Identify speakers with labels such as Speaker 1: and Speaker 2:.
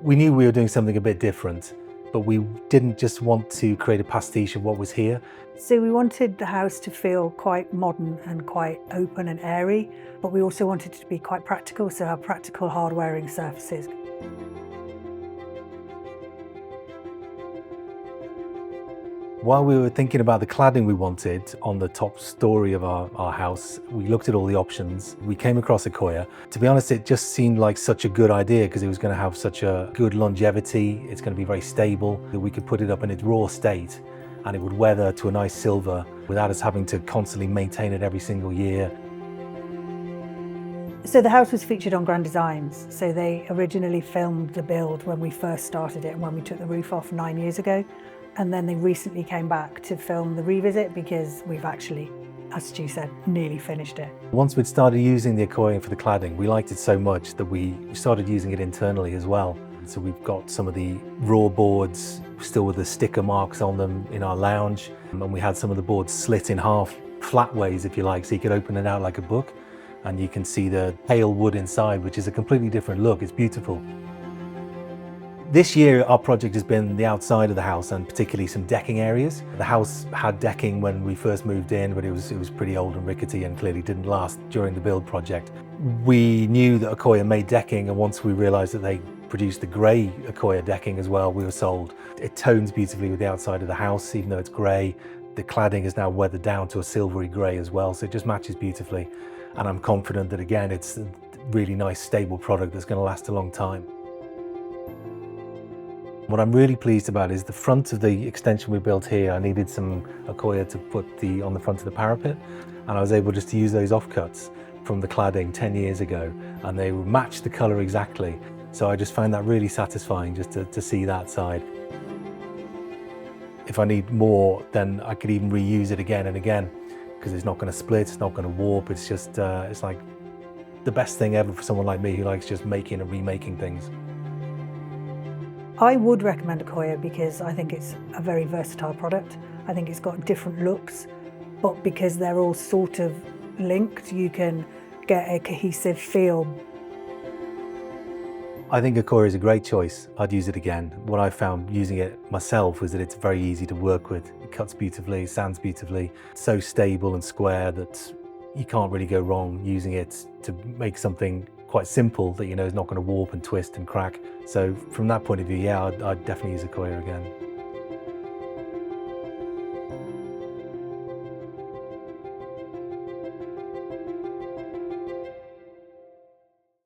Speaker 1: We knew we were doing something a bit different, but we didn't just want to create a pastiche of what was here.
Speaker 2: So we wanted the house to feel quite modern and quite open and airy, but we also wanted it to be quite practical, so have practical hard-wearing surfaces.
Speaker 1: While we were thinking about the cladding we wanted on the top story of our house, we looked at all the options. We came across Accoya. To be honest, it just seemed like such a good idea because it was going to have such a good longevity. It's going to be very stable, that we could put it up in its raw state and it would weather to a nice silver without us having to constantly maintain it every single year.
Speaker 2: So the house was featured on Grand Designs. So they originally filmed the build when we first started it and when we took the roof off 9 years ago. And then they recently came back to film the revisit because we've actually, as Stu said, nearly finished it.
Speaker 1: Once we'd started using the Accoya for the cladding, we liked it so much that we started using it internally as well. So we've got some of the raw boards still with the sticker marks on them in our lounge. And we had some of the boards slit in half, flat ways if you like, so you could open it out like a book. And you can see the pale wood inside, which is a completely different look. It's beautiful. This year, our project has been the outside of the house and particularly some decking areas. The house had decking when we first moved in, but it was pretty old and rickety and clearly didn't last during the build project. We knew that Accoya made decking, and once we realised that they produced the grey Accoya decking as well, we were sold. It tones beautifully with the outside of the house, even though it's grey. The cladding is now weathered down to a silvery grey as well, so it just matches beautifully. And I'm confident that, again, it's a really nice, stable product that's going to last a long time. What I'm really pleased about is the front of the extension we built here. I needed some Accoya to put on the front of the parapet, and I was able just to use those offcuts from the cladding 10 years ago, and they matched the colour exactly. So I just found that really satisfying just to see that side. If I need more, then I could even reuse it again and again, because it's not going to split, it's not going to warp. It's just, it's like the best thing ever for someone like me who likes just making and remaking things.
Speaker 2: I would recommend Accoya because I think it's a very versatile product. I think it's got different looks, but because they're all sort of linked, you can get a cohesive feel.
Speaker 1: I think Accoya is a great choice. I'd use it again. What I found using it myself was that it's very easy to work with. It cuts beautifully, sands beautifully. It's so stable and square that you can't really go wrong using it to make something quite simple that you know is not going to warp and twist and crack. So from that point of view, yeah, I'd definitely use Accoya again.